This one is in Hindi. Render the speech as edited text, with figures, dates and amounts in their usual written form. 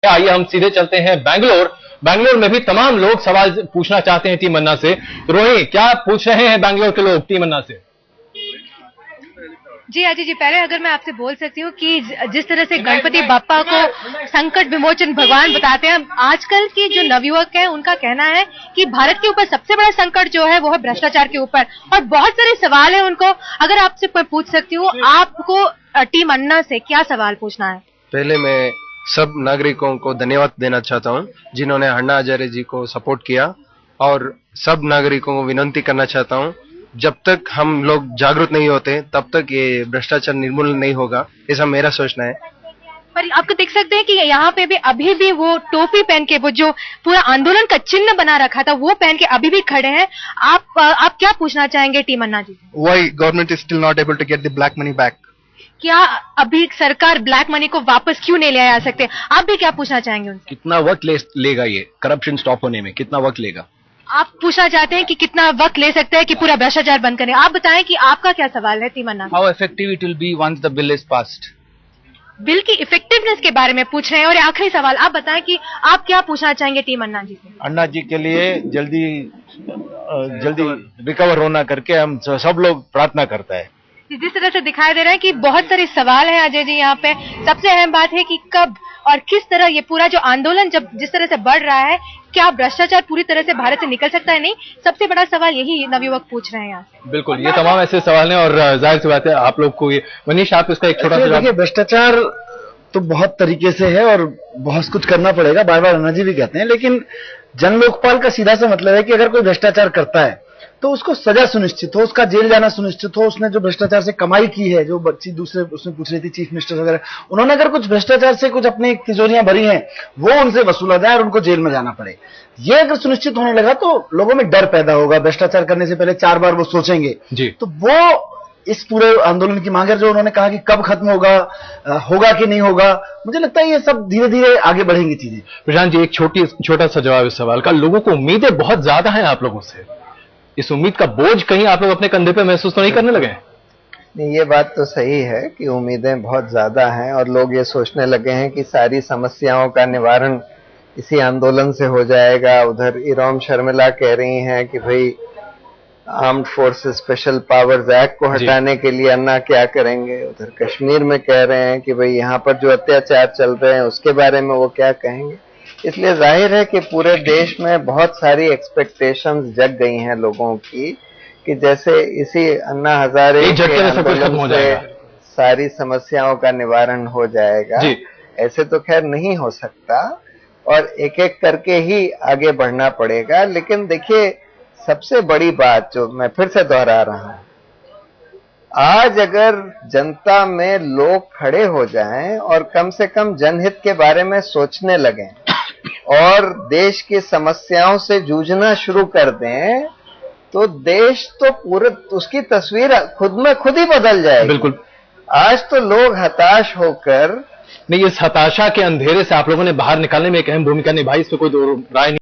आइए हम सीधे चलते हैं बैंगलोर में भी तमाम लोग सवाल पूछना चाहते हैं टीम अन्ना से। रोहिणी, क्या पूछ रहे हैं बैंगलोर के लोग टीम अन्ना से? जी अजय जी, पहले अगर मैं आपसे बोल सकती हूँ कि जिस तरह से गणपति बप्पा को संकट विमोचन भगवान बताते हैं, आजकल की जो नवयुवक है उनका कहना है कि भारत के ऊपर सबसे बड़ा संकट जो है वो है भ्रष्टाचार के ऊपर, और बहुत सारे सवाल है उनको। अगर आपसे पूछ सकती हूँ, आपको टीम अन्ना से क्या सवाल पूछना है? पहले मैं सब नागरिकों को धन्यवाद देना चाहता हूं जिन्होंने अन्ना हजारे जी को सपोर्ट किया, और सब नागरिकों को विनती करना चाहता हूं, जब तक हम लोग जागरूक नहीं होते तब तक ये भ्रष्टाचार निर्मूलन नहीं होगा, ऐसा मेरा सोचना है। पर आपको देख सकते हैं कि यहाँ पे भी अभी भी वो टोपी पहन के, वो जो पूरा आंदोलन का चिन्ह बना रखा था वो पहन के अभी भी खड़े हैं। आप क्या पूछना चाहेंगे team Anna ji? Why government is still not able to get the black money back? क्या अभी सरकार ब्लैक मनी को वापस क्यों नहीं ले आ सकते? आप भी क्या पूछना चाहेंगे उनसे? कितना वक्त लेगा ये करप्शन स्टॉप होने में, कितना वक्त लेगा? आप पूछना चाहते हैं कि कितना वक्त ले सकते हैं कि पूरा भ्रष्टाचार बंद करें? आप बताएं कि आपका क्या सवाल है team Anna? How effective it will be once the bill is passed? Bill की इफेक्टिवनेस के बारे में पूछ रहे हैं। और आखिरी सवाल आप बताएं कि आप क्या पूछना चाहेंगे टीम अन्ना जी से? अन्ना जी के लिए जल्दी रिकवर होना करके हम सब लोग प्रार्थना करता है। जिस तरह से दिखाई दे रहा है कि बहुत सारे सवाल हैं अजय जी यहाँ पे। सबसे अहम बात है कि कब और किस तरह ये पूरा जो आंदोलन जिस तरह से बढ़ रहा है, क्या भ्रष्टाचार पूरी तरह से भारत से निकल सकता है? नहीं, सबसे बड़ा सवाल यही नवयुवक पूछ रहे हैं यहाँ से। बिल्कुल, ये तमाम ऐसे सवाल हैं और जाहिर सी बात है आप लोग को ये मनीष, आप इसका एक छोटा सा देखिए, भ्रष्टाचार तो बहुत तरीके से है और बहुत कुछ करना पड़ेगा, बार बार अन्ना जी भी कहते हैं, लेकिन जन लोकपाल का सीधा सा मतलब है कि अगर कोई भ्रष्टाचार करता है तो उसको सजा सुनिश्चित हो, उसका जेल जाना सुनिश्चित हो। उसने जो भ्रष्टाचार से कमाई की है, जो बच्ची दूसरे उसमें पूछ रही थी चीफ मिनिस्टर वगैरह, उन्होंने अगर कुछ भ्रष्टाचार से कुछ अपनी तिजोरियां भरी हैं वो उनसे वसूला जाए और उनको जेल में जाना पड़े। ये अगर सुनिश्चित होने लगा तो लोगों में डर पैदा होगा, भ्रष्टाचार करने से पहले 4 बार वो सोचेंगे जी। तो वो इस पूरे आंदोलन की मांग है। जो उन्होंने कहा कि कब खत्म होगा, होगा कि नहीं होगा, मुझे लगता है ये सब धीरे धीरे आगे बढ़ेंगी चीजें। प्रशांत जी, एक छोटा सा जवाब इस सवाल का। लोगों को उम्मीदें बहुत ज्यादा हैं आप लोगों से, इस उम्मीद का बोझ कहीं आप लोग अपने कंधे पे महसूस तो नहीं करने लगे? नहीं, ये बात तो सही है कि उम्मीदें बहुत ज्यादा हैं और लोग ये सोचने लगे हैं कि सारी समस्याओं का निवारण इसी आंदोलन से हो जाएगा। उधर इरोम शर्मिला कह रही हैं कि भाई armed forces special powers act को हटाने के लिए अन्ना क्या करेंगे। उधर कश्मीर में कह रहे हैं कि भाई यहाँ पर जो अत्याचार चल रहे हैं उसके बारे में वो क्या कहेंगे। इसलिए जाहिर है कि पूरे देश में बहुत सारी एक्सपेक्टेशंस जग गई हैं लोगों की कि जैसे इसी अन्ना हजारे के आंदोलन से सारी समस्याओं का निवारण हो जाएगा, ऐसे तो खैर नहीं हो सकता और एक एक करके ही आगे बढ़ना पड़ेगा। लेकिन देखिए, सबसे बड़ी बात जो मैं फिर से दोहरा रहा हूं, आज अगर जनता में लोग खड़े हो जाएं और कम से कम जनहित के बारे में सोचने लगें और देश की समस्याओं से जूझना शुरू कर दें तो देश तो पूरे उसकी तस्वीर खुद ही बदल जाएगी। बिल्कुल, आज तो लोग हताश होकर नहीं, इस हताशा के अंधेरे से आप लोगों ने बाहर निकालने में एक अहम भूमिका निभाई, इसमें कोई दो राय नहीं।